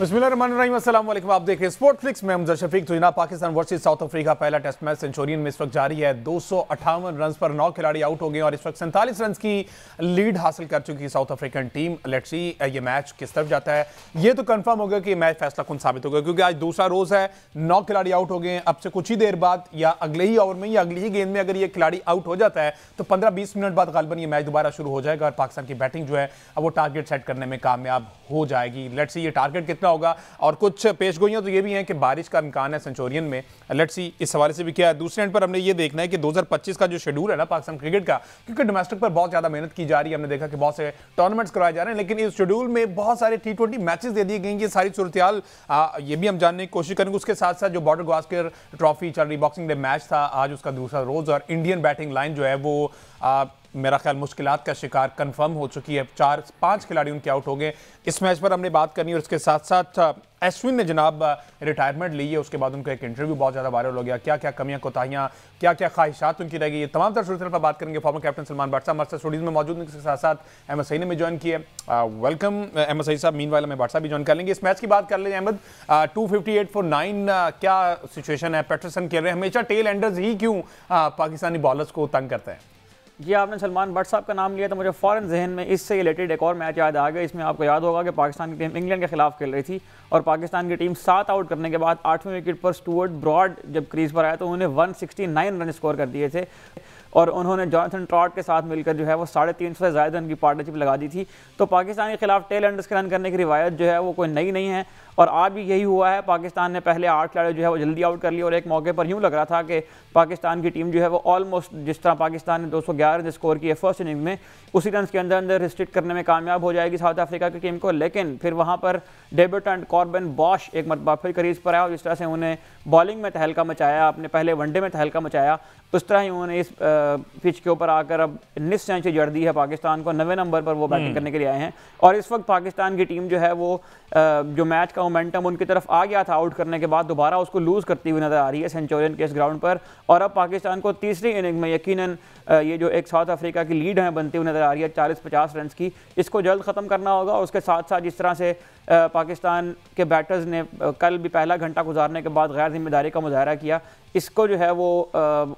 बिस्मिल्लाहिर्रहमानिर्रहीम, अस्सलाम वालेकुम। आप देख रहे हैं स्पोर्ट फ्लिक्स में हमजा शफीक। तो जनाब, पाकिस्तान वर्सेस साउथ अफ्रीका पहला टेस्ट मैच सेंचुरियन में इस वक्त जारी है। 258 रन पर 9 खिलाड़ी आउट हो गए और इस वक्त 47 रन की लीड हासिल कर चुकी है south African team. Let's see ये मैच किस तरफ जाता है। ये तो कंफर्म हो गया कि मैच फैसला कुन साबित होगा, क्योंकि आज दूसरा रोज है। 9 खिलाड़ी आउट हो गए हैं। अब से कुछ ही देर बाद या अगले ही ओवर में या अगली ही गेंद में अगर ये खिलाड़ी आउट हो जाता है तो 15-20 मिनट बाद गालिबन ये मैच दोबारा शुरू हो जाएगा और पाकिस्तान की बैटिंग जो है अब वो टारगेट सेट करने में कामयाब हो जाएगी। लेट्स सी ये टारगेट कितना होगा। और कुछ पेशगोइयां तो ये भी हैं कि बारिश का इम्कान है सेंचुरियन में। लेट्स सी इस हवाले से भी क्या है। दूसरे एंड पर हमने ये देखना है कि 2025 का जो शेड्यूल है ना पाकिस्तान क्रिकेट का, क्योंकि डोमेस्टिक पर बहुत ज्यादा मेहनत की जा रही है। हमने देखा कि बहुत से टूर्नामेंट्स करवाए जा रहे हैं, लेकिन इस शेड्यूल में बहुत सारे T20 मैचेस दे दिए गए। ये सारी सूरत-ए-हाल ये भी हम जानने की कोशिश करेंगे। उसके साथ साथ जो बॉर्डर गावस्कर ट्रॉफी चल रही, बॉक्सिंग डे मैच था आज, उसका दूसरा रोज, और इंडियन बैटिंग लाइन जो है वो मेरा ख्याल मुश्किलात का शिकार कंफर्म हो चुकी है। 4-5 खिलाड़ी उनके आउट हो गए। इस मैच पर हमने बात करनी है। और इसके साथ साथ अश्विन ने जनाब रिटायरमेंट ली है, उसके बाद उनका एक इंटरव्यू बहुत ज़्यादा वायरल हो गया। क्या क्या कमियां कोताहियां, क्या क्या ख्वाहिशात उनकी रह गई, ये तमाम तरह सूरत पर बात करेंगे। फॉर्मर कैप्टन सलमान बट साहब हमारे स्टूडियोज में मौजूद हैं। इसके साथ साथ अहमद सईद ने भी ज्वाइन किया है। वेलकम अहमद सईद साहब। मीनवाइल में बट साहब भी ज्वाइन कर लेंगे। इस मैच की बात कर लेंगे अहमद। 258 फॉर 9 क्या सिचुएशन है। पैटरसन कह रहे हैं हमेशा टेल एंडर्स ही क्यों पाकिस्तानी बॉलर्स को तंग करते हैं। जी, आपने सलमान बट साहब का नाम लिया तो मुझे फ़ौरन जहन में इससे रिलेटेड एक और मैच याद आ गया। इसमें आपको याद होगा कि पाकिस्तान की टीम इंग्लैंड के खिलाफ खेल रही थी और पाकिस्तान की टीम 7 आउट करने के बाद 8वें विकेट पर स्टुअर्ट ब्रॉड जब क्रीज पर आया तो उन्होंने 169 रन स्कोर कर दिए थे और उन्होंने जॉनसन ट्रॉट के साथ मिलकर जो है वो 350 से ज़्यादा रन की पार्टनरशिप लगा दी थी। तो पाकिस्तान के खिलाफ टेल एंडर्स के रन करने की रिवायत जो है वो कोई नई नहीं है और आज भी यही हुआ है। पाकिस्तान ने पहले 8 खिलाड़ी जो है वो जल्दी आउट कर लिया और एक मौके पर यूँ लग रहा था कि पाकिस्तान की टीम जो है वो ऑलमोस्ट जिस तरह पाकिस्तान ने 211 रन स्कोर किए फर्स्ट इनिंग में, उसी रन के अंदर अंदर रिस्ट्रिक्ट करने में कामयाब हो जाएगी साउथ अफ्रीका की टीम को। लेकिन फिर वहाँ पर डेब्यूटेंट कॉर्बन बॉश एक मरतबा फिर क्रीज पर आया और जिस तरह से उन्हें बॉलिंग में तहलका मचाया, अपने पहले वनडे में तहलका मचाया, उस तरह ही उन्होंने इस पिच के ऊपर आकर अब 19 सेंचुरी जड़ दी है पाकिस्तान को। 9वें नंबर पर वो बैटिंग करने के लिए आए हैं और इस वक्त पाकिस्तान की टीम जो है वो जो मैच का मोमेंटम उनकी तरफ आ गया था आउट करने के बाद, दोबारा उसको लूज़ करती हुई नजर आ रही है सेंचुरियन के इस ग्राउंड पर। और अब पाकिस्तान को तीसरी इनिंग में यकीनन ये जो एक साउथ अफ्रीका की लीड है बनती हुई नजर आ रही है 40-50 रन की, इसको जल्द ख़त्म करना होगा। उसके साथ साथ जिस तरह से पाकिस्तान के बैटर्स ने कल भी पहला घंटा गुजारने के बाद गैर जिम्मेदारी का मुजाहरा किया, इसको जो है वो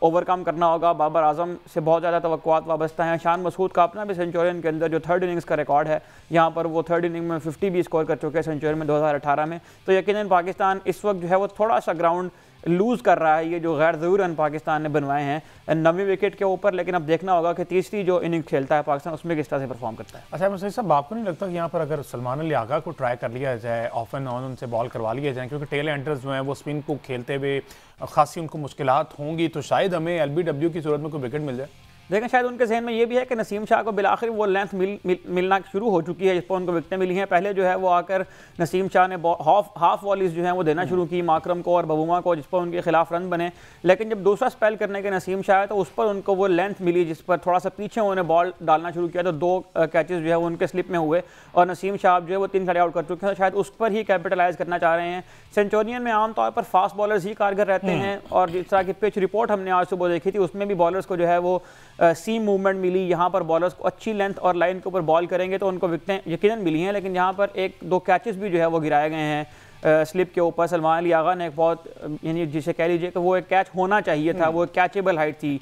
ओवरकम करना होगा। बाबर आजम से बहुत ज़्यादा तवक्कुआत वाबस्ता हैं। शान मसूद का अपना भी सेंचुरियन के अंदर जो 3rd इनिंग्स का रिकॉर्ड है, यहाँ पर वो 3rd इनिंग में 50 भी स्कोर कर चुके हैं सेंचुरियन में 2018 में। तो यकीनन पाकिस्तान इस वक्त जो है वो थोड़ा सा ग्राउंड लूज़ कर रहा है। ये जो गैर ज़रूरी रन पाकिस्तान ने बनवाए हैं 9वीं विकेट के ऊपर, लेकिन अब देखना होगा कि तीसरी जो इनिंग खेलता है पाकिस्तान उसमें किस तरह से परफॉर्म करता है। अच्छा मुझे साहब, आपको नहीं लगता कि यहाँ पर अगर सलमान अली आगा को ट्राई कर लिया जाए, ऑफ एंड ऑन उनसे बॉल करवा लिया जाए, क्योंकि टेल एंडर्स जो हैं वो स्पिन को खेलते हुए खासी उनको मुश्किलात होंगी, तो शायद हमें LBW की सूरत में कोई विकेट मिल जाए। लेकिन शायद उनके जहन में ये भी है कि नसीम शाह को बिलाखिर वो लेंथ मिलना शुरू हो चुकी है जिस पर उनको विकेटें मिली हैं। पहले जो है वो आकर नसीम शाह ने हाफ वॉलीज जो हैं वो देना शुरू की माकरम को और बबूमा को, जिस पर उनके खिलाफ रन बने। लेकिन जब दूसरा स्पेल करने के नसीम शाह है तो उस पर उनको वो लेंथ मिली जिस पर थोड़ा सा पीछे उन्होंने बॉल डालना शुरू किया तो 2 कैचेस जो है वो उनके स्लिप में हुए और नसीम शाह जो है वो 3 खिलाड़ी आउट कर चुके हैं। शायद उस पर ही कैपिटलाइज करना चाह रहे हैं। सेंचुरियन में आमतौर पर फास्ट बॉलर्स ही कारगर रहते हैं और जिस तरह की पिच रिपोर्ट हमने आज सुबह देखी थी उसमें भी बॉलर्स को जो है वो सीम मूवमेंट मिली। यहाँ पर बॉलर्स को अच्छी लेंथ और लाइन के ऊपर बॉल करेंगे तो उनको विकेटें यकीनन मिली हैं, लेकिन यहाँ पर 1-2 कैचेस भी जो है वो गिराए गए हैं स्लिप के ऊपर। सलमान अली आगा ने एक बहुत यानी जिसे कह लीजिए कि वो एक कैच होना चाहिए था, वो कैचेबल हाइट थी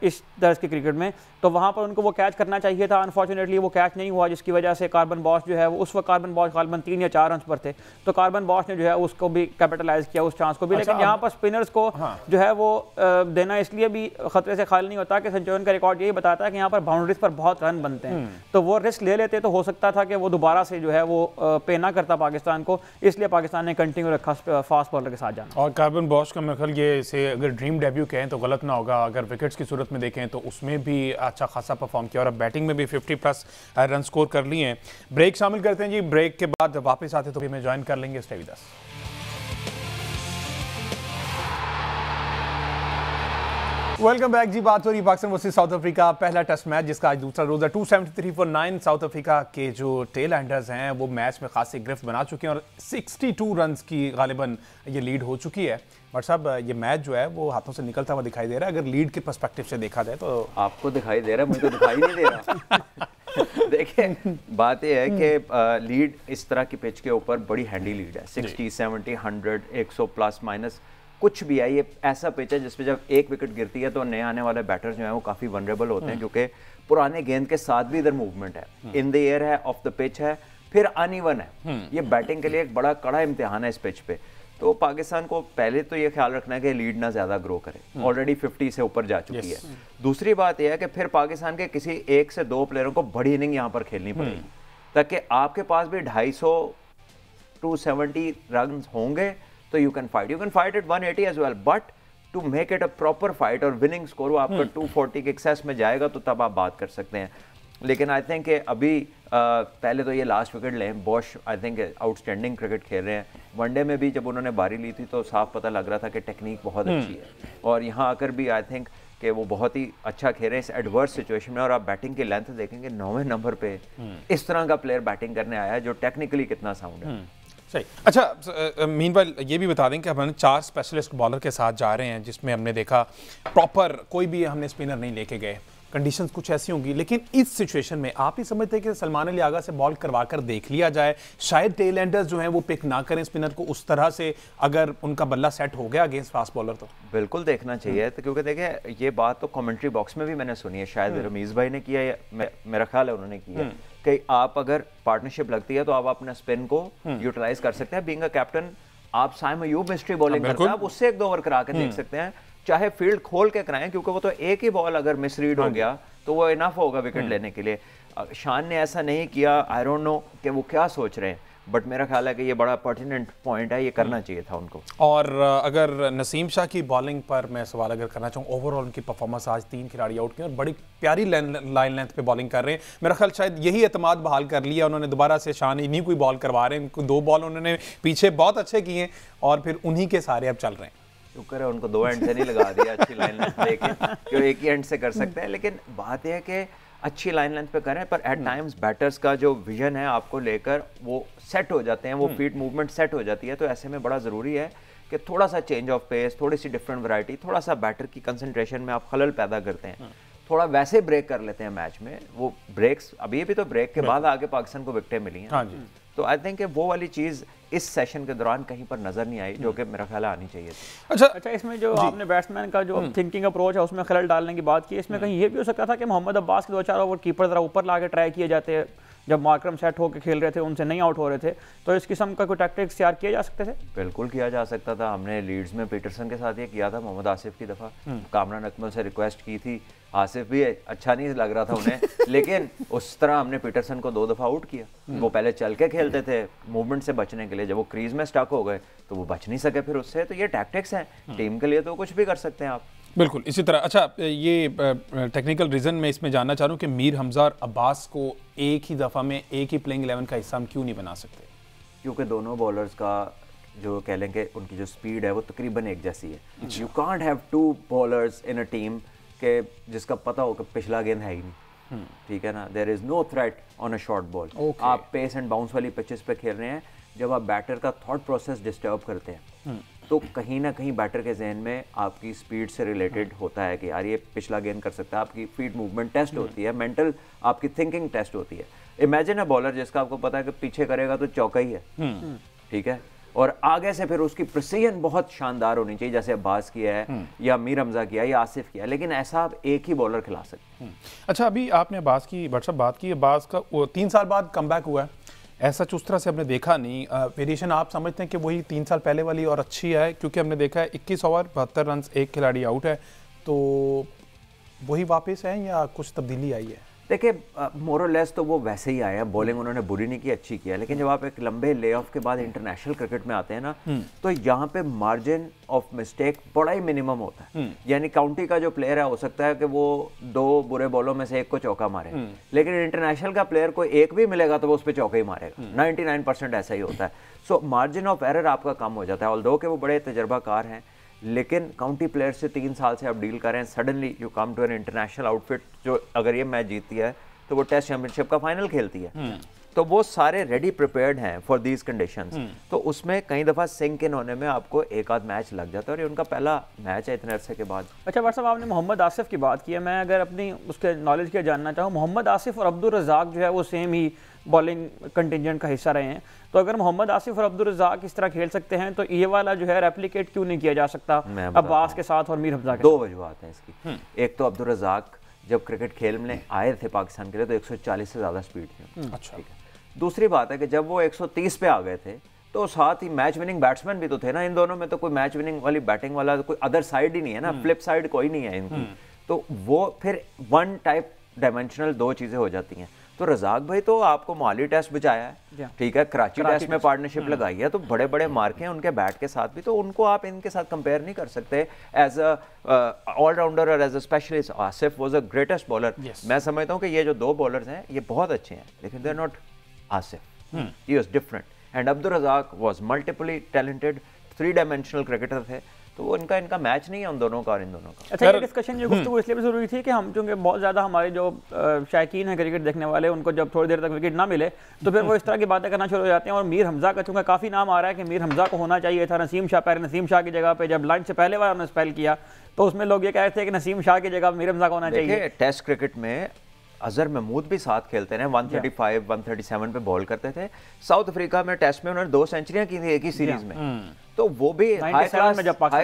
इस दर्ज के क्रिकेट में, तो वहाँ पर उनको वो कैच करना चाहिए था। अनफॉर्चुनेटली वो कैच नहीं हुआ, जिसकी वजह से कार्बन बॉश जो है वो उस वक्त कार्बन बॉश गालिबन 3 या 4 रन पर थे, तो कार्बन बॉश ने जो है उसको भी कैपिटलाइज किया उस चांस को भी। लेकिन यहाँ पर स्पिनर्स को जो है वो देना इसलिए भी खतरे से खाली नहीं होता कि सेंचुरियन का रिकॉर्ड यही बताता है कि यहाँ पर बाउंड्रीज पर बहुत रन बनते हैं, तो वो रिस्क ले लेते तो हो सकता था कि वो दोबारा से जो है वो पे ना करता पाकिस्तान को, इसलिए पाकिस्तान ने कंटिन्यू रखा फास्ट बॉलर के साथ जाना। और कार्बन बॉश का मेरे ख्याल ये इसे अगर ड्रीम डेब्यू कहें तो गलत ना होगा। अगर विकेट्स की सूरत में देखें तो उसमें भी अच्छा खासा परफॉर्म किया और अब बैटिंग में भी 50+ रन स्कोर कर लिए हैं। ब्रेक शामिल करते हैं जी, ब्रेक के बाद वापस आते तो हमें ज्वाइन कर लेंगे। Stay with us. Welcome back ji. बात हो रही पाकिस्तान वर्सेस साउथ अफ्रीका पहला टेस्ट मैच जिसका आज दूसरा रोज है। 273 फॉर 9 साउथ अफ्रीका के जो टेल एंडर्स हैं वो मैच में खासी गिरफ्त बना चुके हैं और 62 रन की गालिबन ये लीड हो चुकी है। बट साहब ये मैच जो है वो हाथों से निकलता हुआ दिखाई दे रहा है अगर लीड के पर्सपेक्टिव से देखा जाए तो। आपको दिखाई दे रहा है, मुझे तो दिखाई नहीं दे रहा। देखिए बात यह है कि लीड इस तरह की पिच के ऊपर बड़ी हैंडी लीड है, 60, 70, 100, 100 प्लस माइनस कुछ भी है। ये ऐसा पिच है जिसपे जब एक विकेट गिरती है तो नए आने वाले बैटर जो हैं वो काफ़ी वनरेबल होते हैं, क्योंकि पुराने गेंद के साथ भी इधर मूवमेंट है, इन द एयर है, ऑफ द पिच है, फिर अनइवन है। ये बैटिंग के लिए एक बड़ा कड़ा इम्तिहान है इस पिच पे। तो पाकिस्तान को पहले तो ये ख्याल रखना है कि लीड ना ज़्यादा ग्रो करे, ऑलरेडी 50 से ऊपर जा चुकी है। दूसरी बात यह है कि फिर पाकिस्तान के किसी एक से दो प्लेयरों को बड़ी इनिंग यहाँ पर खेलनी पड़ेगी, ताकि आपके पास भी 250 270 रन होंगे तो you can fight at 180 as well, but to make it a proper fight और विनिंग स्कोर वो आपका 240 के एक्सेस में जाएगा तो तब आप बात कर सकते हैं। लेकिन आई थिंक अभी पहले तो ये लास्ट विकेट लें, Bosch I think outstanding cricket खेल रहे हैं। वनडे में भी जब उन्होंने बारी ली थी तो साफ पता लग रहा था कि टेक्निक बहुत अच्छी है, और यहाँ आकर भी आई थिंक कि वो बहुत ही अच्छा खेल रहे हैं इस एडवर्स सिचुएशन में। और आप बैटिंग की लेंथ देखेंगे, 9वें नंबर पे इस तरह का प्लेयर बैटिंग करने आया है जो टेक्निकली कितना साउंड है। सही। अच्छा, मीनवाइल ये भी बता दें कि हमने 4 स्पेशलिस्ट बॉलर के साथ जा रहे हैं, जिसमें हमने देखा प्रॉपर कोई भी हमने स्पिनर नहीं लेके गए, कंडीशंस कुछ ऐसी होंगी, लेकिन इस सिचुएशन में आप ही समझते हैं कि सलमान अली आगा से बॉल करवा कर देख लिया जाए, शायद टेल एंडर्स जो हैं वो पिक ना करें स्पिनर को उस तरह से, अगर उनका बल्ला सेट हो गया अगेंस्ट फास्ट बॉलर तो बिल्कुल देखना चाहिए। तो क्योंकि देखिए ये बात तो कमेंट्री बॉक्स में भी मैंने सुनी है, शायद रमीज भाई ने किया या मेरा ख्याल है उन्होंने किया कि आप अगर पार्टनरशिप लगती है तो आप अपने स्पिन को यूटिलाइज कर सकते हैं। बीइंग अ कैप्टन आप साइम अयूब मिस्ट्री बॉलिंग करते हैं, आप उससे 1-2 ओवर करा के देख सकते हैं, चाहे फील्ड खोल के कराएं, क्योंकि वो तो एक ही बॉल अगर मिसरीड हो गया तो वो इनफ होगा विकेट लेने के लिए। शान ने ऐसा नहीं किया, आई डोंट नो कि वो क्या सोच रहे हैं, बट मेरा ख्याल है कि ये बड़ा पर्टिनेंट पॉइंट है, ये करना चाहिए था उनको। और अगर नसीम शाह की बॉलिंग पर मैं सवाल अगर करना चाहूँ, ओवरऑल उनकी परफॉर्मेंस आज 3 खिलाड़ी आउट किए और बड़ी प्यारी लाइन लेंथ पे बॉलिंग कर रहे हैं। मेरा ख्याल शायद यही एतमाद बहाल कर लिया उन्होंने, दोबारा से शान इन्हीं कोई बॉल करवा रहे हैं, 2 बॉल उन्होंने पीछे बहुत अच्छे किए और फिर उन्हीं के सारे अब चल रहे हैं। शुक्र है उनको 2 एंड से नहीं लगा दिया अच्छी लाइन लेंथ लेके, जो एक ही एंड से कर सकते हैं। लेकिन बात यह है कि अच्छी लाइन लेंथ पे करें, पर एट टाइम्स बैटर्स का जो विजन है आपको लेकर वो सेट हो जाते हैं, वो फीट मूवमेंट सेट हो जाती है। तो ऐसे में बड़ा ज़रूरी है कि थोड़ा सा चेंज ऑफ पेस, थोड़ी सी डिफरेंट वैरायटी, थोड़ा सा बैटर की कंसंट्रेशन में आप खलल पैदा करते हैं, थोड़ा वैसे ब्रेक कर लेते हैं मैच में। वो ब्रेक्स अभी भी तो ब्रेक के बाद आगे पाकिस्तान को विकेटें मिली हैं। हाँ जी। तो आई थिंक वो वाली चीज़ इस सेशन के दौरान कहीं पर नजर नहीं आई, जो कि मेरा ख्याल आनी चाहिए थी। अच्छा, इसमें जो आपने बैट्समैन का जो थिंकिंग अप्रोच है उसमें खलल डालने की बात की, इसमें कहीं ये भी हो सकता था कि मोहम्मद अब्बास के 2-4 ओवर कीपर जरा ऊपर ला के ट्राई किए जाते हैं, जब मार्करम सेट होकर खेल रहे थे उनसे नहीं आउट हो रहे थे, तो इस किस्म का कोई टैक्टिक्स तैयार किए जा सकते थे? बिल्कुल किया जा सकता था। हमने लीड्स में पीटरसन के साथ ये किया था, मोहम्मद आसिफ की दफ़ा कामरान अकमल से रिक्वेस्ट की थी, आसिफ भी अच्छा नहीं लग रहा था उन्हें, लेकिन उस तरह हमने पीटरसन को 2 दफ़ा आउट किया। वो पहले चल के खेलते थे मूवमेंट से बचने के लिए, जब वो क्रीज में स्टक हो गए तो वो बच नहीं सके फिर उससे। तो ये टैक्टिक्स हैं टीम के लिए, तो कुछ भी कर सकते हैं आप। बिल्कुल इसी तरह। अच्छा, ये टेक्निकल रीज़न मैं इसमें जानना चाह रहा हूँ कि मीर हमजा और अब्बास को एक ही दफ़ा में एक ही प्लेइंग 11 का हिस्सा हम क्यों नहीं बना सकते? क्योंकि दोनों बॉलर्स का जो कह लें कि उनकी जो स्पीड है वो तकरीबन एक जैसी है। You can't have 2 bowlers in a team के जिसका पता हो कि पिछला गेंद है ही नहीं, ठीक है ना। There is no threat on a short ball. आप पेस एंड बाउंस वाली पिचेस पे खेल रहे हैं, जब आप बैटर का थॉट प्रोसेस डिस्टर्ब करते हैं तो कहीं ना कहीं बैटर के जहन में आपकी स्पीड से रिलेटेड होता है कि यार ये पिछला गेंद कर सकता है, आपकी फीट मूवमेंट टेस्ट होती है, मेंटल आपकी थिंकिंग टेस्ट होती है। इमेजिन अ बॉलर जिसका आपको पता है कि पीछे करेगा तो चौका ही है, ठीक है, और आगे से फिर उसकी प्रिसीजन बहुत शानदार होनी चाहिए, जैसे अब्बास किया है या मीर हमजा किया या आसिफ किया, लेकिन ऐसा आप एक ही बॉलर खिला सकते हैं। अच्छा, अभी आपने अब्बास की व्हाट्सअप बात की, अब्बास का 3 साल बाद कमबैक हुआ है, ऐसा उस तरह से हमने देखा नहीं। वेरिएशन आप समझते हैं कि वही 3 साल पहले वाली और अच्छी है? क्योंकि हमने देखा है 21 ओवर 72 रन, एक खिलाड़ी आउट है, तो वही वापस है या कुछ तब्दीली आई है? देखिए मोर और लेस तो वो वैसे ही आए हैं, बॉलिंग उन्होंने बुरी नहीं की, अच्छी किया, लेकिन जब आप एक लंबे ले ऑफ के बाद इंटरनेशनल क्रिकेट में आते हैं ना, तो यहाँ पे मार्जिन ऑफ मिस्टेक बड़ा ही मिनिमम होता है। यानी काउंटी का जो प्लेयर है हो सकता है कि वो 2 बुरे बॉलों में से एक को चौका मारे, लेकिन इंटरनेशनल का प्लेयर को एक भी मिलेगा तो वो उस पर चौका ही मारेगा। 99% ऐसा ही होता है। सो मार्जिन ऑफ एरर आपका कम हो जाता है। ऑल्दो कि वो बड़े तजर्बाकार हैं, लेकिन काउंटी प्लेयर से 3 साल से आप डील करें, suddenly you come to an international outfit जो अगर ये मैच जीतती है तो वो टेस्ट चैंपियनशिप का फाइनल खेलती है। तो वो सारे रेडी प्रिपेयर्ड हैं फॉर दीज कंडीशंस। तो उसमें कई दफ़ा सिंक इन होने में आपको एक आध मैच लग जाता है, और ये उनका पहला मैच है इतने अरसे के बाद। अच्छा भाट साहब, आपने मोहम्मद आसिफ की बात की है, मैं अगर अपनी उसके नॉलेज के जानना चाहूँ, मोहम्मद आसिफ और अब्दुल रज़ाक जो है वो सेम ही बॉलिंग कंटिजेंट का हिस्सा रहे हैं, तो अगर मोहम्मद आसिफ और अब्दुल रज़ाक इस तरह खेल सकते हैं तो ये वाला जो है रेप्लिकेट क्यों नहीं किया जा सकता अब्बास के साथ और मीर हमजा के? दो वजूहत हैं इसकी। एक तो अब्दुल रज़ाक जब क्रिकेट खेल में आए थे पाकिस्तान के लिए तो 140 से ज़्यादा स्पीड थी। अच्छा, ठीक है। दूसरी बात है कि जब वो 130 पे आ गए थे तो साथ ही मैच विनिंग बैट्समैन भी तो थे ना इन दोनों में, तो कोई मैच विनिंग वाली बैटिंग वाला कोई अदर साइड ही नहीं है ना, फ्लिप साइड कोई नहीं है इनकी। तो वो फिर वन टाइप डायमेंशनल दो चीज़ें हो जाती हैं। तो रज़ाक भाई तो आपको मोहाली टेस्ट बचाया है, ठीक है, कराची टेस्ट में पार्टनरशिप लगाई है, तो बड़े बड़े मार्के हैं उनके बैट के साथ भी, तो उनको आप इनके साथ कंपेयर नहीं कर सकते एज अ ऑलराउंडर और as a specialist. Asif was a greatest bowler. मैं समझता हूँ कि ये जो दो बॉलर्स हैं ये बहुत अच्छे हैं, लेकिन they are not Asif, he was different. And Abdul Razzaq was multiply talented, 3 dimensional cricketer थे, तो वो इनका मैच नहीं है उन दोनों का और इन दोनों का। अच्छा, ये डिस्कशन ये गुफ्तगू इसलिए भी जरूरी थी कि हम चूंकि बहुत ज़्यादा हमारे जो शायकीन हैं क्रिकेट देखने वाले, उनको जब थोड़ी देर तक विकेट ना मिले तो फिर वो इस तरह की बातें करना शुरू हो जाते हैं। और मीर हमजा का चूंकि काफ़ी नाम आ रहा है कि मीर हमजा को होना चाहिए था, नसीम शाह पहले नसीम शाह की जगह पे जब लंच से पहले बार उन्होंने स्पेल किया तो उसमें लोग ये कह रहे थे कि नसीम शाह की जगह मीर हमजा को होना चाहिए। टेस्ट क्रिकेट में अजहर महमूद भी साथ खेलते रहे, 135 137 पे बॉल करते थे। साउथ अफ्रीका में टेस्ट में उन्होंने 2 सेंचुरियां की थी एक ही सीरीज में, तो वो भी हाई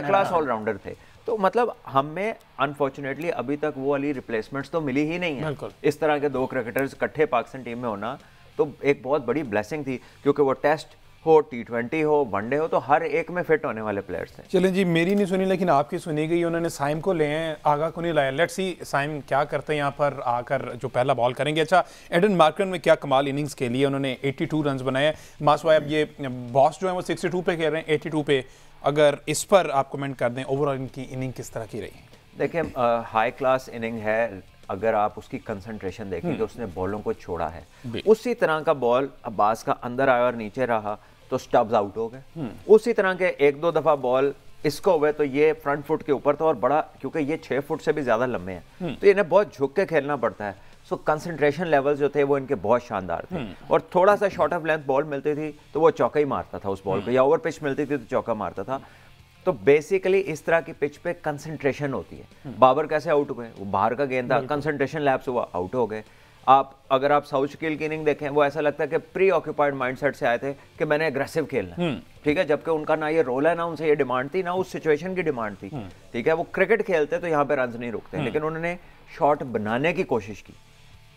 क्लास ऑलराउंडर थे। तो मतलब हमें अनफॉर्चुनेटली अभी तक वो वाली रिप्लेसमेंट्स तो मिली ही नहीं है। इस तरह के 2 क्रिकेटर्स इकट्ठे पाकिस्तान टीम में होना तो एक बहुत बड़ी ब्लेसिंग थी, क्योंकि वो टेस्ट हो, T20 हो, वनडे हो, तो हर एक में फिट होने वाले प्लेयर्स थे। चलें जी, मेरी नहीं सुनी लेकिन आपकी सुनी गई। उन्होंने साइम को ले हैं, आगा को नहीं लाया। लेट्स सी साइम क्या करते हैं यहाँ पर आकर जो पहला बॉल करेंगे। अच्छा, एडन मार्करन में क्या कमाल इनिंग्स के लिए उन्होंने 82 रन बनाए। मास भाई, अब ये बॉस जो है वो 62 पे खेल रहे हैं, 82 पे, अगर इस पर आप कमेंट कर दें ओवरऑल इनकी इनिंग किस तरह की रही? देखिए, हाई क्लास इनिंग है, अगर आप उसकी कंसंट्रेशन देखें तो उसने बॉलों को छोड़ा है, उसी तरह का बॉल अब्बास का अंदर आया और नीचे रहा तो स्टब्स आउट हो गए। उसी तरह के 1-2 दफा बॉल इसको हुए तो ये फ्रंट फुट के ऊपर था और बड़ा, क्योंकि ये 6 फुट से भी ज्यादा लंबे हैं तो इन्हें बहुत झुक के खेलना पड़ता है। सो कंसंट्रेशन लेवल्स जो थे वो इनके बहुत शानदार थे, और थोड़ा सा शॉर्ट ऑफ लेंथ बॉल मिलती थी तो वो चौका ही मारता था उस बॉल को, या ओवर पिच मिलती थी तो चौका मारता था। तो बेसिकली इस तरह की पिच पे कंसंट्रेशन होती है। बाबर कैसे आउट हुए, वो बाहर का गेंद था, कंसंट्रेशन लैप्स हुआ, आउट हो गए। अगर आप साउथ शकील की इनिंग देखें, वो ऐसा लगता है कि प्री ऑक्यूपाइड माइंडसेट से आए थे कि मैंने एग्रेसिव खेलना, ठीक है, जबकि उनका ना ये रोल है, ना उनसे ये डिमांड थी, ना उस सिचुएशन की डिमांड थी, ठीक है। वो क्रिकेट खेलते तो यहाँ पे रन नहीं रुकते, लेकिन उन्होंने शॉट बनाने की कोशिश की।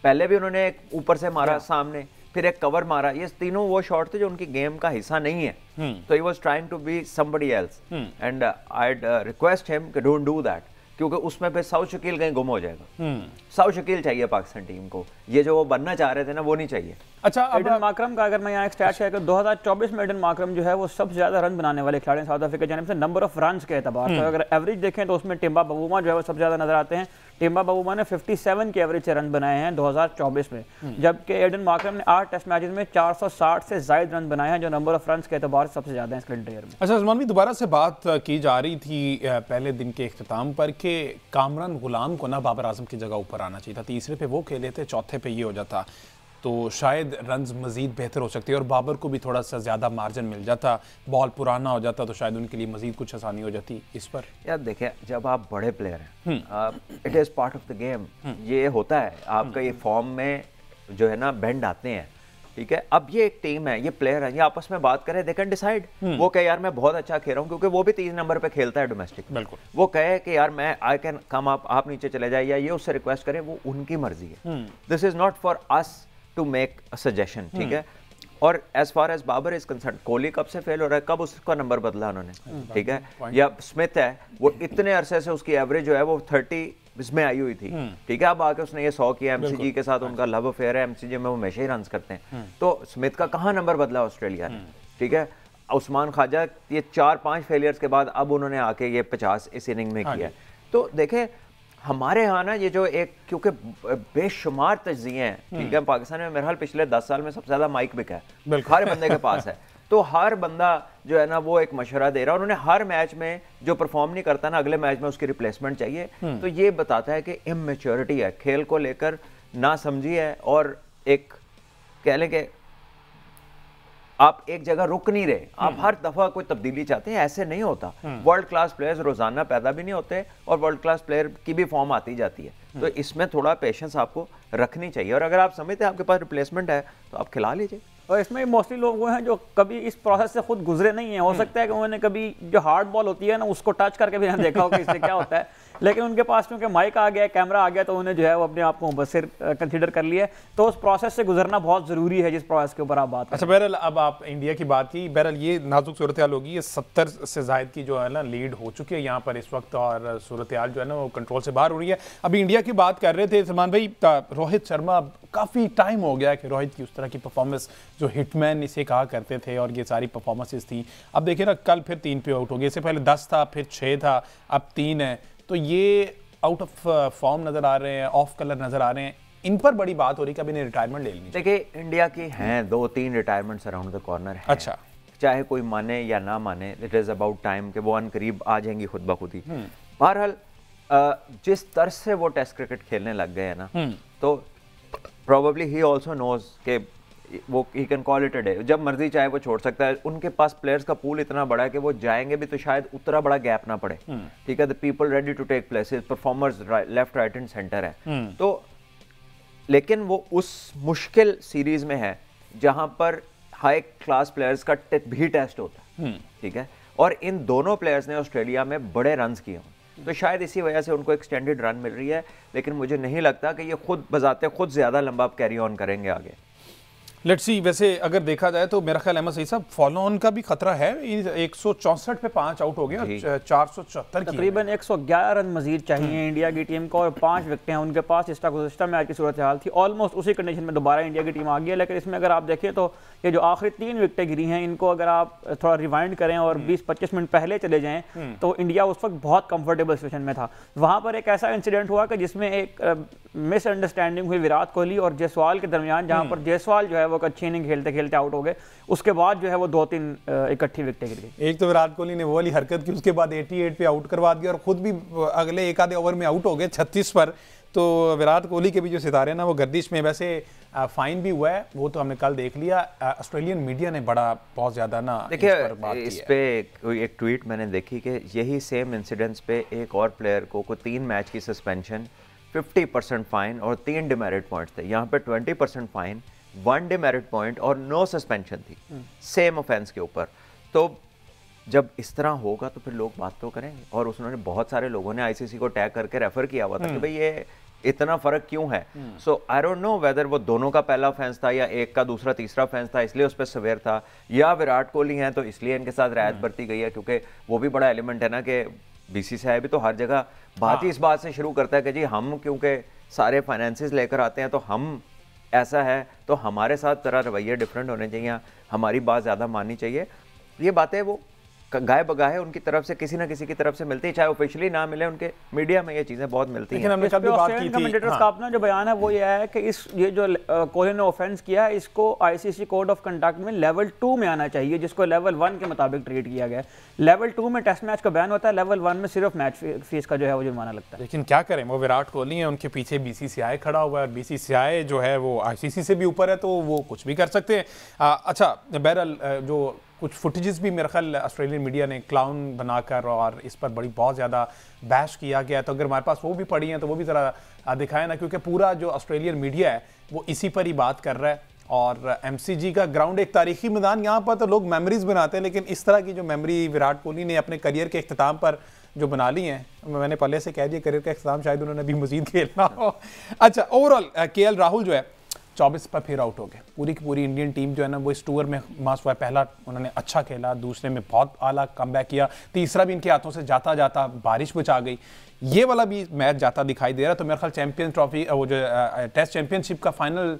पहले भी उन्होंने एक ऊपर से मारा सामने, फिर एक कवर मारा, ये तीनों वो शॉट थे जो उनकी गेम का हिस्सा नहीं है। तो he was trying to be somebody else, and I request him कि डोंट डू दैट, क्योंकि उसमें फिर साउथ शकील कहीं गुम हो जाएगा। साउथ शकील चाहिए पाकिस्तान टीम को, ये जो वो बनना चाह रहे थे ना वो नहीं चाहिए। अच्छा, एडन मार्करम का अगर मैं यहाँ एक स्टैट शेयर करूं, 2024 में एडन मार्करम जो है वो सबसे ज्यादा रन बनाने वाले खिलाड़ी साउथ अफ्रीका की जानिब से नंबर ऑफ रन के एतबार से। अगर एवरेज देखें तो उसमें टिम्बा बवुमा जो है वो सबसे ज्यादा नजर आते हैं। टिम्बा बवुमा ने 57 के एवरेज से रन बनाए हैं 2024 में, जबकि एडन मार्करम ने 8 टेस्ट मैचेस में 460 से ज्यादा रन बनाए हैं, जो नंबर ऑफ रन के एतबार से सबसे ज्यादा है इसके करियर में। अच्छा उस्मान भी, दोबारा से बात की जा रही थी पहले दिन के इख्तिताम पर कि कामरान गुलाम को ना बाबर आजम की जगह ऊपर आना चाहिए था। तीसरे पे वो खेले थे, चौथे पे ये हो जाता तो शायद रन्स मजीद बेहतर हो सकती है और बाबर को भी थोड़ा सा ज़्यादा मार्जिन मिल जाता, बॉल पुराना हो जाता तो शायद उनके लिए मजीद कुछ आसानी हो जाती। इस पर यार देखिए, जब आप बड़े प्लेयर हैं, it is part of the game, ये होता है आपका, ये फॉर्म में जो है ना बेंड आते हैं, ठीक है। अब ये एक टीम है, ये प्लेयर है, ये आपस में बात करें, दे कैन डिसाइड। वो कहे यार मैं बहुत अच्छा खेल रहा हूँ, क्योंकि वो भी 3 नंबर पे खेलता है डोमेस्टिक, बिल्कुल। वो कहे कि यार मैं आई कैन कम, आप नीचे चले जाए, या ये उससे रिक्वेस्ट करें, वो उनकी मर्जी है। This is not for us to make a suggestion, ठीक है। और as far as Babar is concern, Kohli कब से फेल हो रहा है, कब उसका नंबर बदला उन्होंने, ठीक है। या स्मिथ है, वो इतने अरसे से उसकी एवरेज जो है वो 30 इसमें आई हुई थी, ठीक है। अब आके उसने ये 100 किया, एमसीजी के साथ उनका लव अफेयर है, एमसीजी में वो हमेशा ही रन करते हैं। तो स्मिथ का कहाँ नंबर बदला ऑस्ट्रेलिया ने, ठीक है। उस्मान ख्वाजा ये 4-5 फेलियर्स के बाद अब उन्होंने आके ये 50 इस इनिंग में किया। तो देखें हमारे यहाँ ना ये जो एक, क्योंकि बेशुमार तज्जिए हैं, ठीक है, पाकिस्तान में मेरे ख्याल पिछले 10 साल में सबसे ज्यादा माइक बिका है, हर बंदे के पास है। तो हर बंदा जो है ना वो एक मशवरा दे रहा है, उन्होंने हर मैच में जो परफॉर्म नहीं करता ना, अगले मैच में उसकी रिप्लेसमेंट चाहिए। तो ये बताता है कि इमेच्योरिटी है, खेल को लेकर ना समझी है, और एक कह लें कि आप एक जगह रुक नहीं रहे, आप हर दफा कोई तब्दीली चाहते हैं, ऐसे नहीं होता। वर्ल्ड क्लास प्लेयर्स रोजाना पैदा भी नहीं होते और वर्ल्ड क्लास प्लेयर की भी फॉर्म आती जाती है, तो इसमें थोड़ा पेशेंस आपको रखनी चाहिए। और अगर आप समझते हैं आपके पास रिप्लेसमेंट है तो आप खिला लीजिए। और इसमें मोस्टली लोग वो हैं जो कभी इस प्रोसेस से खुद गुजरे नहीं है। हो सकता है कि उन्होंने कभी जो हार्ड बॉल होती है ना उसको टच करके भी ना देखा हो कि इससे क्या होता है, लेकिन उनके पास क्योंकि माइक आ गया, कैमरा आ गया, तो उन्हें जो है वो अपने आप को मुबस्सिर कंसीडर कर लिया है। तो उस प्रोसेस से गुजरना बहुत ज़रूरी है जिस प्रोसेस के ऊपर आप बात। अच्छा बहरहाल, अब आप इंडिया की बात की, बहरहाल ये नाजुक सूरत हाल होगी। ये 70 से ज़ायद की जो है ना लीड हो चुकी है यहाँ पर इस वक्त, और सूरत हाल जो है ना वो कंट्रोल से बाहर हो रही है। अभी इंडिया की बात कर रहे थे सलमान भाई, रोहित शर्मा, काफ़ी टाइम हो गया कि रोहित की उस तरह की परफॉर्मेंस जो हिटमैन इसे कहा करते थे और ये सारी परफॉर्मेंसेस थी, अब देखिए ना कल फिर 3 पे आउट हो गए। इससे पहले 10 था, फिर 6 था, अब 3 है। तो ये आउट ऑफ फॉर्म नज़र आ रहे हैं, ऑफ कलर नज़र आ रहे हैं। इन पर बड़ी बात हो रही है कि अभी इन्हें रिटायरमेंट ले लेनी। देखिए इंडिया की हैं 2-3 रिटायरमेंट्स अराउंड द कॉर्नर है। अच्छा, चाहे कोई माने या ना माने, इट इज़ अबाउट टाइम कि वो अनकरीब आ जाएंगी खुद ब खुद ही। बहरहाल जिस तरह से वो टेस्ट क्रिकेट खेलने लग गए हैं ना, तो प्रोबेबली ही ऑल्सो नोज के वो he can call it a day. जब मर्जी चाहे वो छोड़ सकता है। उनके पास प्लेयर्स का पूल इतना बड़ा है कि वो जाएंगे भी तो शायद उतना बड़ा गैप ना पड़े। ठीक है, the people ready to take places, performers left right and centre है। तो लेकिन वो उस मुश्किल सीरीज में है जहां पर हाई क्लास प्लेयर्स का भी टेस्ट होता है। ठीक है, और इन दोनों प्लेयर्स ने ऑस्ट्रेलिया में बड़े रन किए हों, तो शायद इसी वजह से उनको एक्सटेंडेड रन मिल रही है। लेकिन मुझे नहीं लगता कि ये खुद बजाते खुद ज्यादा लंबा कैरी ऑन करेंगे आगे। Let's see. वैसे अगर देखा जाए तो मेरा ख्याल अहमद सही साहब, फॉलो ऑन का भी खतरा है। 164 पे 5 आउट हो गए और 474 की तकरीबन 111 रन मजीद चाहिए इंडिया की टीम को, और 5 विकेटें हैं उनके पास। इस गुज़श्ता मैच की सूरत हाल थी ऑलमोस्ट उसी कंडीशन में दोबारा इंडिया की टीम आ गई है। लेकिन इसमें अगर आप देखें तो ये जो आखिरी 3 विकेटें गिरी हैं, इनको अगर आप थोड़ा रिवाइंड करें और 20-25 मिनट पहले चले जाएं तो इंडिया उस वक्त बहुत कंफर्टेबल सिचुएशन में था। वहां पर एक ऐसा इंसिडेंट हुआ कि जिसमें एक मिसअंडरस्टैंडिंग हुई विराट कोहली और जायसवाल के दरमियान, जहां पर जायसवाल जो है वो अच्छी इनिंग खेलते खेलते आउट हो गए। उसके बाद जो है वो 2-3 इकट्ठी विकेटें गिर गई। एक तो विराट कोहली ने वो वाली हरकत की, उसके बाद 88 पे आउट करवा दिया और खुद भी अगले एक आधे ओवर में आउट हो गए 36 पर। तो विराट कोहली के भी जो सितारे ना वो गर्दिश में। वैसे फाइन भी हुआ है, वो तो हमने कल देख लिया। ऑस्ट्रेलियन मीडिया ने बहुत ज्यादा ना देखिए इस पे एक ट्वीट मैंने देखी कि यही सेम इंसिडेंट्स पे एक और प्लेयर को 3 मैच की सस्पेंशन, 50% फाइन और 3 डिमेरिट पॉइंट्स थे। यहाँ पे 20% फाइन, 1 डिमेरिट पॉइंट और नो सस्पेंशन थी सेम ऑफेंस के ऊपर। तो जब इस तरह होगा तो फिर लोग बात तो करेंगे। और उसने बहुत सारे लोगों ने आईसीसी को टैग करके रेफर किया हुआ था कि भाई ये इतना फर्क क्यों है। सो आई डोंट नो वेदर वो दोनों का पहला ऑफेंस था या एक का दूसरा तीसरा ऑफेंस था इसलिए उस पर सवेयर था, या विराट कोहली हैं तो इसलिए इनके साथ रियायत बरती गई है। क्योंकि वो भी बड़ा एलिमेंट है ना कि बीसीसीआई भी तो हर जगह बात ही इस बात से शुरू करता है कि जी हम क्योंकि सारे फाइनेंसेस लेकर आते हैं तो हम ऐसा है, तो हमारे साथ तरह रवैये डिफरेंट होने चाहिए, हमारी बात ज़्यादा माननी चाहिए। ये बातें वो गाय बगाए उनकी तरफ से किसी ना किसी की तरफ से मिलती है, चाहे ऑफिशियली ना मिले। उनके मीडिया में ये चीजें बहुत मिलती हैं। हमने कल भी बात की थी, कमेंटेटर्स का अपना जो बयान है वो ये है कि ये जो कोहली ने ऑफेंस किया है इसको आईसीसी कोड ऑफ कंडक्ट में लेवल 2 में आना चाहिए, जिसको लेवल 1 के मुताबिक ट्रीट किया गया है। लेवल 2 में टेस्ट मैच का बैन होता है, लेवल 1 में सिर्फ मैच फीस का जो है वो जुर्माना लगता है। लेकिन क्या करें, वो विराट कोहली है, उनके पीछे बीसीसीआई खड़ा हुआ है और बीसीसीआई जो है वो आईसीसी से भी ऊपर है, तो वो कुछ भी कर सकते हैं। अच्छा, बहरहाल जो कुछ फुटेजेस भी मेरे ख्याल ऑस्ट्रेलियन मीडिया ने क्लाउन बनाकर और इस पर बहुत ज़्यादा बैश किया गया, तो अगर हमारे पास वो भी पड़ी हैं तो वो भी ज़रा दिखाएं ना, क्योंकि पूरा जो ऑस्ट्रेलियन मीडिया है वो इसी पर ही बात कर रहा है। और एमसीजी का ग्राउंड एक तारीखी मैदान, यहाँ पर तो लोग मेमोरीज बनाते हैं, लेकिन इस तरह की जो मेमोरी विराट कोहली ने अपने करियर के इख्तिताम पर जो बना ली हैं, मैंने पहले से कह दिया करियर का इख्तिताम शायद उन्होंने अभी मजीद खेलना हो। अच्छा, ओवरऑल केएल राहुल जो है 24 पर फिर आउट हो गए। पूरी की पूरी इंडियन टीम जो है ना वो इस टूर में मास हुआ है। पहला उन्होंने अच्छा खेला, दूसरे में बहुत आला कमबैक किया, तीसरा भी इनके हाथों से जाता जाता बारिश बचा गई। ये वाला भी मैच जाता दिखाई दे रहा, तो मेरे ख्याल चैंपियंस ट्रॉफी वो जो टेस्ट चैंपियनशिप का फाइनल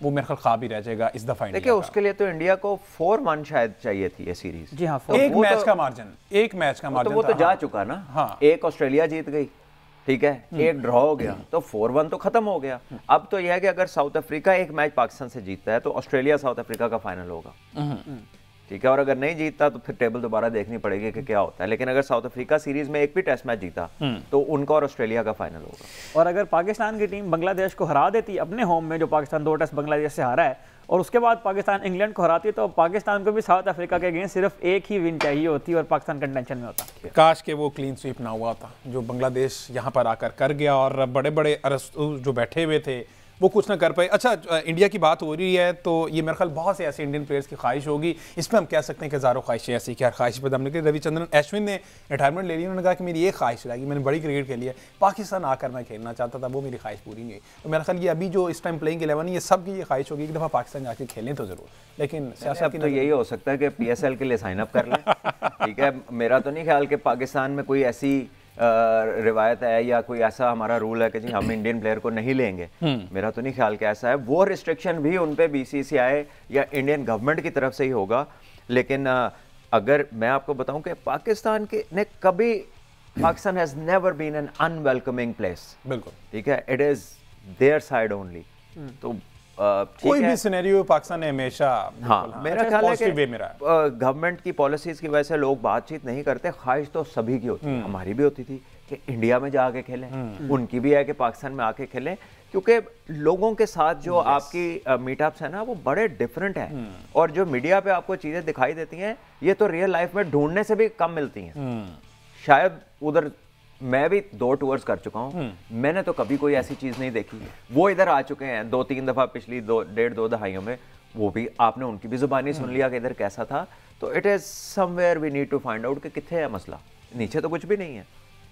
वो मेरे ख्याल खा भी रह जाएगा इस दफा। देखिए उसके लिए तो इंडिया को 4-1 शायद चाहिए थी ये सीरीज। जी हाँ, एक मैच का मार्जिन, वो तो जा चुका ना। हाँ, एक ऑस्ट्रेलिया जीत गई, ठीक है, एक ड्रॉ हो गया, तो 4-1 तो खत्म हो गया। अब तो यह है कि अगर साउथ अफ्रीका एक मैच पाकिस्तान से जीतता है तो ऑस्ट्रेलिया साउथ अफ्रीका का फाइनल होगा, ठीक है। और अगर नहीं जीतता तो फिर टेबल दोबारा देखनी पड़ेगी कि क्या होता है। लेकिन अगर साउथ अफ्रीका सीरीज में एक भी टेस्ट मैच जीता तो उनका और ऑस्ट्रेलिया का फाइनल होगा। और अगर पाकिस्तान की टीम बांग्लादेश को हरा देती अपने होम में, जो पाकिस्तान 2 टेस्ट बांग्लादेश से हारा है, और उसके बाद पाकिस्तान इंग्लैंड को हराती तो पाकिस्तान को भी साउथ अफ्रीका के अगेंस्ट सिर्फ एक ही विन चाहिए होती और पाकिस्तान कंटेंशन में होता। काश के वो क्लीन स्वीप ना हुआ था जो बांग्लादेश यहाँ पर आकर कर गया, और बड़े बड़े अरस्तु जो बैठे हुए थे वो कुछ ना कर पाए। अच्छा, इंडिया की बात हो रही है तो ये मेरे ख्याल बहुत से ऐसे इंडियन प्लेयर्स की ख्वाहिश होगी, इसमें हम कह सकते हैं कि हज़ारों ख्वाहिशें ऐसी क्या ख्वाहिश पर दम निकली। रविचंद्रन अश्विन ने रिटायरमेंट ले ली, उन्होंने कहा कि मेरी ये ख्वाहिश रही, मैंने बड़ी क्रिकेट खेली है, पाकिस्तान आकर मैं खेलना चाहता था, वो मेरी ख्वाहिश पूरी नहीं हुई। तो मेरा ख्याल ये अभी जो इस टाइम प्लेइंग 11 है, ये सब की ये ख्वाहिश होगी एक दफ़ा पाकिस्तान जाके खेलें तो ज़रूर, लेकिन सियासत तो यही हो सकता है कि PSL के लिए साइन अप कर लें। ठीक है, मेरा तो नहीं ख्याल कि पाकिस्तान में कोई ऐसी रिवायत है या कोई ऐसा हमारा रूल है कि जी हम इंडियन प्लेयर को नहीं लेंगे। मेरा तो नहीं ख्याल कि ऐसा है। वो रिस्ट्रिक्शन भी उन पे BCCI या इंडियन गवर्नमेंट की तरफ से ही होगा। लेकिन अगर मैं आपको बताऊं कि पाकिस्तान के ने कभी, Pakistan has never been an unwelcoming place. बिल्कुल ठीक है, it is their side only. तो कोई भी सिनेरियो पाकिस्तान ने हमेशा, हाँ, मेरा ख्याल है कि वे में रहा है। गवर्नमेंट की पॉलिसीज की वजह से लोग बातचीत नहीं करते। ख्वाहिश तो सभी की होती है, हमारी भी होती थी कि इंडिया में जाके खेलें, उनकी भी है कि पाकिस्तान में आके खेलें, क्योंकि लोगों के साथ जो आपकी मीटअप्स है ना वो बड़े डिफरेंट हैं, और जो मीडिया पे आपको चीज़ें दिखाई देती हैं ये तो रियल लाइफ में ढूंढने से भी कम मिलती हैं। शायद उधर मैं भी 2 टूर्स कर चुका हूँ, मैंने तो कभी कोई ऐसी चीज़ नहीं देखी। वो इधर आ चुके हैं 2-3 दफ़ा पिछली 1.5-2 दहाइयों में, वो भी आपने उनकी भी ज़ुबानी सुन लिया कि इधर कैसा था। तो it is somewhere we need to find out कि कितने है मसला, नीचे तो कुछ भी नहीं है।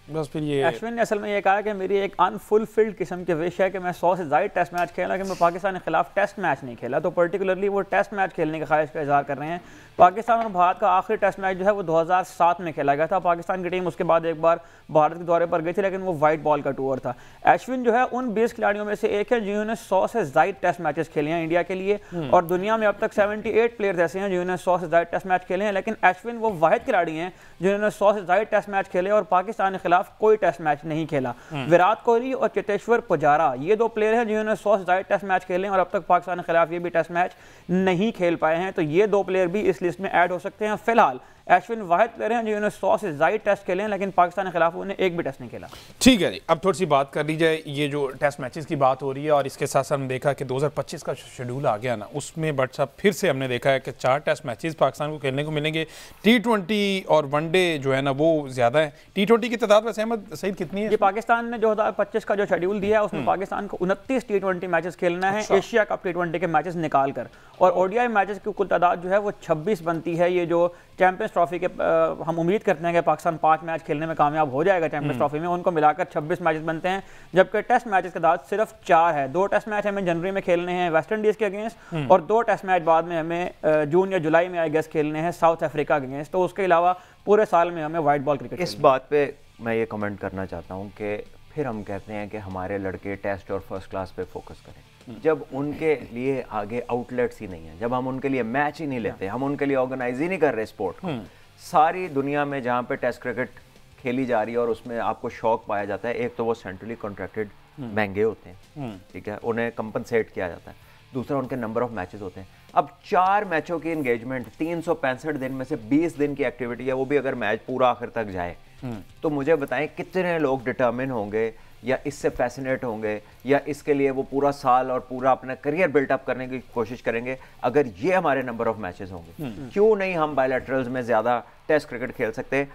बस फिर ये अश्विन ने असल में ये कहा कि मेरी एक अनफुलफिल्ड किस्म की विश है कि मैं 100 से ज़्यादा टेस्ट मैच खेला, कि मैं पाकिस्तान के खिलाफ टेस्ट मैच नहीं खेला। तो पर्टिकुलरली वो टेस्ट मैच खेलने की ख्वाहिश का इजहार कर रहे हैं। पाकिस्तान और भारत का आखिरी टेस्ट मैच जो है वो 2007 में खेला गया था। पाकिस्तान की टीम उसके बाद एक बार भारत के दौरे पर गई थी, लेकिन वो वाइट बॉल का टूर था। अश्विन जो है उन 20 खिलाड़ियों में से एक है जिन्होंने 100 से ज़्यादा टेस्ट मैचेस खेले हैं इंडिया के लिए, और दुनिया में अब तक 78 प्लेयर्स ऐसे हैं जिन्होंने 100 से ज़्यादा टेस्ट मैच खेले हैं। लेकिन अश्विन वो वाहिद खिलाड़ी हैं जिन्होंने 100 से ज़्यादा टेस्ट मैच खेले और पाकिस्तान के खिलाफ कोई टेस्ट मैच नहीं खेला। विराट कोहली और चेतेश्वर पुजारा ये 2 प्लेयर हैं जिन्होंने 100 से ज़्यादा टेस्ट मैच खेले हैं और अब तक पाकिस्तान के खिलाफ ये भी टेस्ट मैच नहीं खेल पाए हैं। तो ये 2 प्लेयर भी इस लिस्ट में ऐड हो सकते हैं। फिलहाल अश्विन वाहिद प्लेयर हैं जिन्होंने 100 से ज़्यादा टेस्ट खेले हैं, लेकिन पाकिस्तान के खिलाफ उन्हें एक भी टेस्ट नहीं खेला। ठीक है जी, अब थोड़ी सी बात कर ली जाए, ये जो टेस्ट मैचेस की बात हो रही है और इसके साथ साथ हमने देखा कि 2025 का शेड्यूल आ गया ना, उसमें बट साहब फिर से हमने देखा है कि 4 टेस्ट मैचेस पाकिस्तान को खेलने को मिलेंगे। T20 और वनडे जो है ना वो ज़्यादा है। T20 की तादाद वैसे अहमद सईद कितनी है? ये पाकिस्तान ने 2025 का जो शेड्यूल दिया है उसमें पाकिस्तान को 29 T20 मैचेस खेलना है, एशिया कप T20 के मैचेस निकाल कर, और ODI मैचेस की कुल तादाद जो है वो 26 बनती है। ये जो चैंपियंस ट्रॉफी के हम उम्मीद करते हैं कि पाकिस्तान 5 मैच खेलने में कामयाब हो जाएगा चैंपियंस ट्रॉफी में, उनको मिलाकर 26 मैचेस बनते हैं, जबकि टेस्ट मैचेस की तादाद सिर्फ 4 है। 2 टेस्ट मैच हमें जनवरी में खेलने हैं वेस्ट इंडीज़ के अगेंस्ट, और 2 टेस्ट मैच बाद में हमें जून या जुलाई में आई गेस खेलने हैं साउथ अफ्रीका के अगेंस्ट। तो उसके अलावा पूरे साल में हमें वाइट बॉल क्रिकेट। इस बात पे मैं ये कमेंट करना चाहता हूँ कि फिर हम कहते हैं कि हमारे लड़के टेस्ट और फर्स्ट क्लास पे फोकस करें, जब उनके लिए आगे आउटलेट्स ही नहीं है, जब हम उनके लिए मैच ही नहीं लेते, हम उनके लिए ऑर्गेनाइज ही नहीं कर रहे स्पोर्ट को। सारी दुनिया में जहाँ पे टेस्ट क्रिकेट खेली जा रही है और उसमें आपको शौक पाया जाता है, एक तो वो सेंट्रली कॉन्ट्रैक्टेड महंगे होते हैं, ठीक है, उन्हें कंपनसेट किया जाता है, दूसरा उनके नंबर ऑफ मैचेस होते हैं। अब 4 मैचों की एंगेजमेंट, 365 दिन में से 20 दिन की एक्टिविटी है, वो भी अगर मैच पूरा आखिर तक जाए तो मुझे बताएं कितने लोग डिटर्मिन होंगे या इससे फैसिनेट होंगे या इसके लिए वो पूरा साल और पूरा अपना करियर बिल्टअप करने की कोशिश करेंगे अगर ये हमारे नंबर ऑफ मैचेस होंगे। क्यों नहीं हम बायलैटरल्स में ज़्यादा टेस्ट क्रिकेट खेल सकते?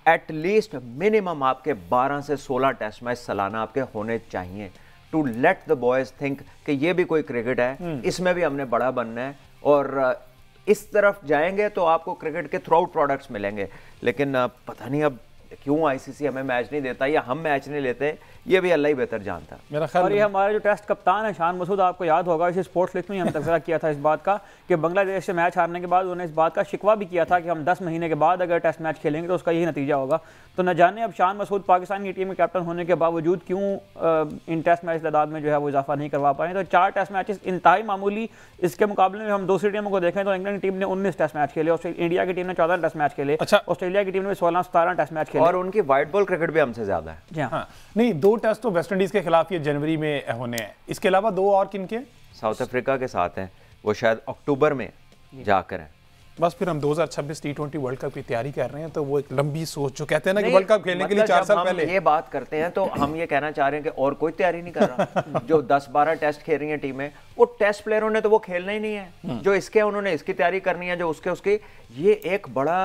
एटलीस्ट मिनिमम आपके 12 से 16 टेस्ट मैच सालाना आपके होने चाहिए, to let the boys think कि ये भी कोई क्रिकेट है, इसमें भी हमने बड़ा बनना है, और इस तरफ जाएंगे तो आपको क्रिकेट के थ्रू आउट प्रोडक्ट्स मिलेंगे। लेकिन पता नहीं अब क्यों ICC हमें मैच नहीं देता या हम मैच नहीं लेते, ये भी अल्लाह ही बेहतर जानता है। मेरा ख्याल और ये हमारे जो टेस्ट कप्तान है शान मसूद, आपको याद होगा इस स्पोर्ट्स लिस्ट में हम तबसरा किया था इस बात का कि बांग्लादेश से मैच हारने के बाद उन्होंने इस बात का शिकवा भी किया था कि हम 10 महीने के बाद अगर टेस्ट मैच खेलेंगे तो उसका यही नतीजा होगा। तो न जाने अब शान मसूद पाकिस्तान की टीम में कैप्टन होने के बावजूद क्यों इन टेस्ट मैच तादाद में जो है वो इजाफा नहीं करवा पाए। तो 4 टेस्ट मैचेस इंतहाई मामूली, इसके मुकाबले में हम दूसरी टीमों को देखें तो इंग्लैंड की टीम ने 19 टेस्ट मैच खेले, इंडिया की टीम ने 14 टेस्ट मैच खेले, ऑस्ट्रेलिया की टीम ने 16-17 टेस्ट मैच खेले, और उनकी वाइट बॉल क्रिकेट भी हमसे ज्यादा है। जी हाँ, नहीं, 2 टेस्ट तो वेस्ट इंडीज के खिलाफ ये जनवरी में होने हैं, इसके अलावा 2 और किन के? साउथ अफ्रीका के साथ हैं, वो शायद अक्टूबर में जाकर हैं। बस फिर हम 2026 T20 वर्ल्ड कप की तैयारी कर रहे हैं, तो वो एक लंबी सोच, जो कहते हैं ना कि नहीं, वर्ल्ड कप खेलने के लिए 4 साल हम पहले ये बात करते हैं तो हम ये कहना चाह रहे हैं कि और कोई तैयारी नहीं कर रहा। जो 10-12 टेस्ट खेल रही हैं टीमें, वो टेस्ट प्लेयरों ने तो वो खेलना ही नहीं है। जो इसके उन्होंने इसकी तैयारी करनी है, जो उसके ये एक बड़ा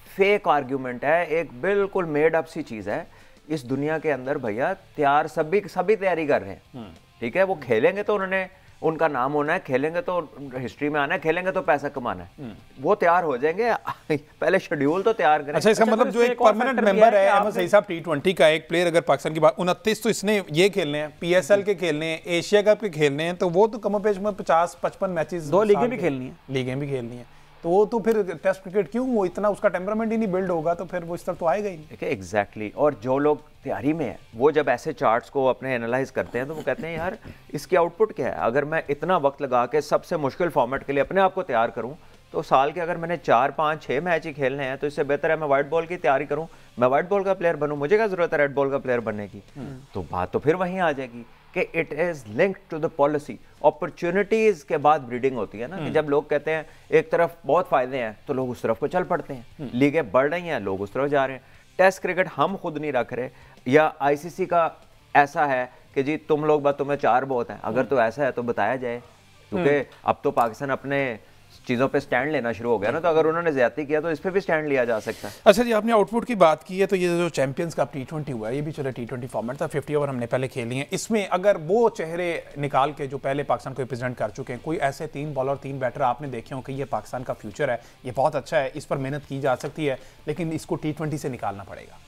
फेक आर्ग्यूमेंट है, एक बिल्कुल मेड अप सी चीज है इस दुनिया के अंदर। भैया तैयार सभी तैयारी कर रहे हैं, ठीक है। वो खेलेंगे तो उन्होंने, उनका नाम होना है, खेलेंगे तो हिस्ट्री में आना है, खेलेंगे तो पैसा कमाना है, वो तैयार हो जाएंगे। पहले शेड्यूल तो तैयार करें। अच्छा, इसका मतलब जो एक परमानेंट मेंबर है अहमद सईद साहब, T20 का एक प्लेयर अगर पाकिस्तान की बात, 29 तो इसने ये खेलने हैं, PSL के खेलने हैं, एशिया कप के खेलने हैं, तो वो तो कम पेश में 50-55 मैचेस, 2 लीगें भी खेलनी है, लीगें भी खेलनी है, तो वो तो फिर टेस्ट क्रिकेट क्यों, वो इतना उसका टेम्परामेंट ही नहीं बिल्ड होगा, तो फिर वो इस तरफ तो आएगा ही नहीं। देखिए एग्जैक्टली, और जो लोग तैयारी में है वो जब ऐसे चार्ट्स को अपने एनालाइज करते हैं तो वो कहते हैं यार इसकी आउटपुट क्या है। अगर मैं इतना वक्त लगा के सबसे मुश्किल फॉर्मेट के लिए अपने आप को तैयार करूं, तो साल के अगर मैंने 4, 5, 6 मैच ही खेलने हैं, तो इससे बेहतर है मैं वाइट बॉल की तैयारी करूं, मैं वाइट बॉल का प्लेयर बनूं, मुझे क्या जरूरत है रेड बॉल का प्लेयर बनने की। तो बात तो फिर वहीं आ जाएगी कि it is linked to the policy. Opportunities के बाद ब्रीडिंग होती है ना, कि जब लोग कहते हैं एक तरफ बहुत फायदे हैं तो लोग उस तरफ को चल पड़ते हैं, लीगें बढ़ रही हैं, लोग उस तरफ जा रहे हैं। टेस्ट क्रिकेट हम खुद नहीं रख रहे, या ICC का ऐसा है कि जी तुम लोग तुम्हें 4 बहुत हैं, अगर तो ऐसा है तो बताया जाए, क्योंकि अब तो पाकिस्तान अपने चीज़ों पे स्टैंड लेना शुरू हो गया ना, तो अगर उन्होंने ज्यादती किया तो इस पे भी स्टैंड लिया जा सकता है। अच्छा जी, आपने आउटपुट की बात की है, तो ये जो चैंपियंस का T20 हुआ है, ये भी चलो T20 फॉर्मेट था, 50 ओवर हमने पहले खेली हैं, इसमें अगर वो चेहरे निकाल के जो पहले पाकिस्तान को रिप्रेजेंट कर चुके हैं, कोई ऐसे 3 बॉलर 3 बैटर आपने देखे हो कि ये पाकिस्तान का फ्यूचर है, ये बहुत अच्छा है, इस पर मेहनत की जा सकती है, लेकिन इसको T20 से निकालना पड़ेगा?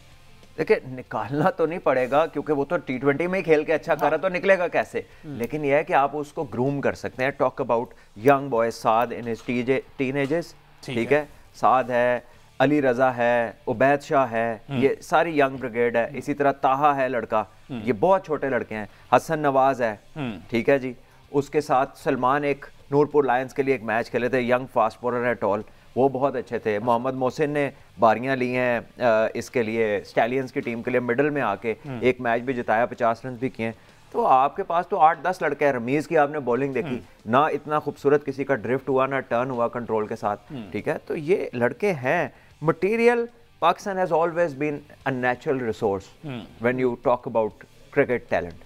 देखिए निकालना तो नहीं पड़ेगा, क्योंकि वो तो T20 में ही खेल के अच्छा करा, तो निकलेगा कैसे। लेकिन यह है कि आप उसको ग्रूम कर सकते हैं। Talk about young boy Saad in his teenages, ठीक है, साद है, अली रजा है, उबैद शाह है, ये सारी यंग ब्रिगेड है। इसी तरह ताहा है लड़का, ये बहुत छोटे लड़के हैं, हसन नवाज है, ठीक है जी। उसके साथ सलमान एक नूरपुर लायंस के लिए एक मैच खेले थे, यंग फास्ट बॉलर है, टॉल, वो बहुत अच्छे थे। मोहम्मद मोहसिन ने बारियां ली हैं इसके लिए, स्टैलियंस की टीम के लिए, मिडल में आके एक मैच भी जिताया, 50 रन भी किए। तो आपके पास तो 8-10 लड़के हैं। रमीज की आपने बॉलिंग देखी ना, इतना खूबसूरत किसी का ड्रिफ्ट हुआ ना टर्न हुआ कंट्रोल के साथ, ठीक है। तो ये लड़के हैं material. Pakistan has always been a natural resource when you talk about cricket talent.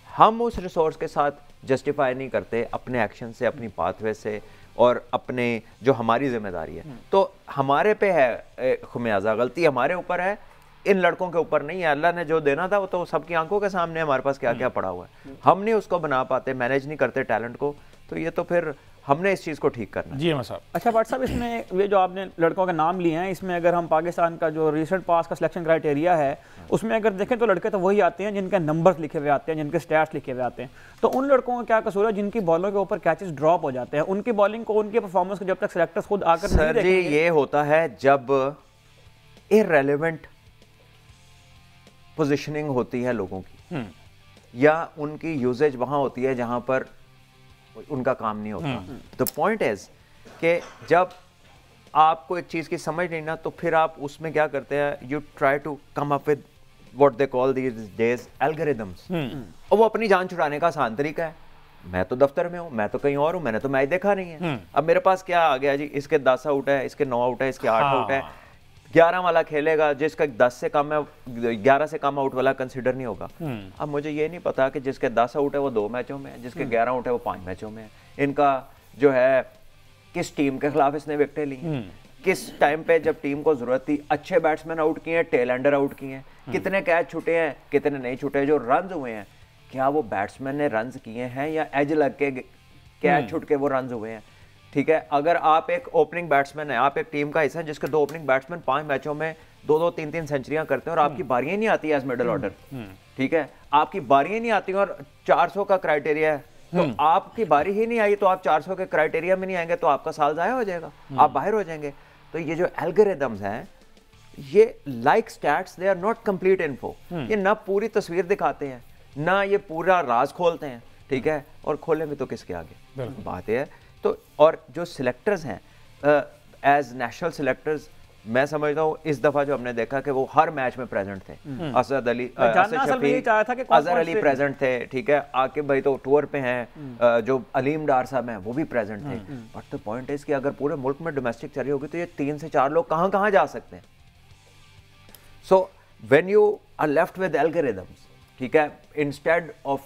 हम उस रिसोर्स के साथ जस्टिफाई नहीं करते अपने एक्शन से, अपनी पाथवे से, और अपने जो हमारी जिम्मेदारी है। तो हमारे पे है खुमियाजा, गलती हमारे ऊपर है, इन लड़कों के ऊपर नहीं है। अल्लाह ने जो देना था वो तो सबकी आंखों के सामने हमारे पास क्या क्या पड़ा हुआ है, हम नहीं उसको बना पाते, मैनेज नहीं करते टैलेंट को। तो ये तो फिर हमने इस चीज़ को ठीक करना है। जी अहमद साहब। अच्छा भट्ट साहब, इसमें ये जो आपने लड़कों के नाम लिए हैं, इसमें अगर हम पाकिस्तान का जो रिसेंट पास का सिलेक्शन क्राइटेरिया है उसमें अगर देखें तो लड़के तो वही आते हैं जिनके नंबर्स लिखे हुए आते हैं, जिनके स्टैट्स लिखे हुए आते हैं। तो उन लड़कों का क्या कसूर है जिनकी बॉलों के ऊपर कैचेस ड्रॉप हो जाते हैं? उनकी बॉलिंग को, उनकी परफॉर्मेंस को जब तक सिलेक्टर्स खुद आकर नहीं सर जी, ये होता है जब इररेलेवेंट पोजीशनिंग होती है लोगों की, या उनकी यूजेज वहां होती है जहां पर उनका काम नहीं होता। द पॉइंट इज कि जब आपको एक चीज की समझ नहीं ना, तो फिर आप उसमें क्या करते हैं, you try to come up with what they call these days algorithms, और वो अपनी जान छुड़ाने का आसान तरीका है। मैं तो दफ्तर में हूँ, मैं तो कहीं और हूँ, मैंने तो मैच देखा नहीं है। अब मेरे पास क्या आ गया जी, इसके 10 आउट है, इसके 9 आउट है, इसके 8 आउट है, 11 वाला खेलेगा, जिसका 10 से कम है, 11 से कम आउट वाला कंसीडर नहीं होगा। अब मुझे ये नहीं पता कि जिसके 10 आउट है वो 2 मैचों में है, जिसके 11 आउट है वो 5 मैचों में है। इनका जो है किस टीम के खिलाफ इसने विकेटें ली, किस टाइम पे जब टीम को जरूरत थी, अच्छे बैट्समैन आउट किए हैं, टेल एंडर आउट किए हैं, कितने कैच छूटे हैं, कितने नहीं छूटे, जो रन हुए हैं, क्या वो बैट्समैन ने रन किए हैं या एज लग के कैच छूट के वो रन हुए हैं, ठीक है। अगर आप एक ओपनिंग बैट्समैन है, आप एक टीम का हिस्सा है जिसके 2 ओपनिंग बैट्समैन 5 मैचों में 2-2, 3-3 सेंचुरियां करते हैं, और आपकी बारियां नहीं आती एज मिडिल ऑर्डर, ठीक है, आपकी बारियां नहीं आती और 400 का क्राइटेरिया है, तो आपकी बारी ही नहीं आई, तो आप 400 के क्राइटेरिया में नहीं आएंगे, तो आपका साल जाया हो जाएगा, आप बाहर हो जाएंगे। तो ये जो एल्गोरिथम्स हैं, ये like stats, they are not complete info. ये ना पूरी तस्वीर दिखाते हैं, ना ये पूरा राज खोलते हैं, ठीक है, और खोले भी तो किसके आगे, बात है। तो और जो सिलेक्टर्स हैं एज नेशनल सिलेक्टर्स, मैं समझता हूँ इस दफा जो हमने देखा कि वो हर मैच में प्रेजेंट थे। असद अली, अजहर अली प्रेजेंट थे, ठीक है, आकिब भाई तो टूर पे हैं, जो अलीम डार साहब हैं वो भी प्रेजेंट थे। बट द पॉइंट इज कि अगर पूरे मुल्क में डोमेस्टिक चली होगी तो ये 3 से 4 लोग कहाँ कहाँ जा सकते हैं। So when you are left with algorithms, ठीक है, instead of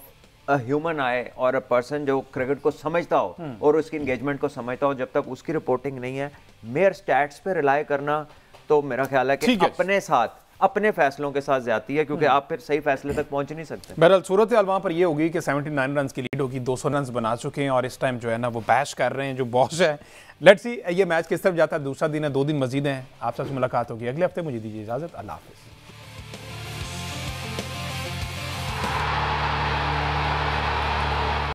a human eye और अ पर्सन जो क्रिकेट को समझता हो और उसकी एंगेजमेंट को समझता हो, जब तक उसकी रिपोर्टिंग नहीं है, मेयर स्टैट्स पे रिलाई करना तो मेरा ख्याल है कि अपने साथ अपने फैसलों के साथ जाती है, क्योंकि आप फिर सही फैसले तक पहुंच ही नहीं सकते। बहरहाल सूरत हाल वहां पर ये होगी कि 79 रन की लीड होगी, 200 रन बना चुके हैं और इस टाइम जो है ना वो बैश कर रहे हैं जो बॉस है। लेट्स सी ये मैच किस तरफ जाता है। दूसरा दिन है, 2 दिन मजीद हैं। आप सबसे मुलाकात होगी अगले हफ्ते। मुझे दीजिए इजाजत, अल्लाह हाफिज़।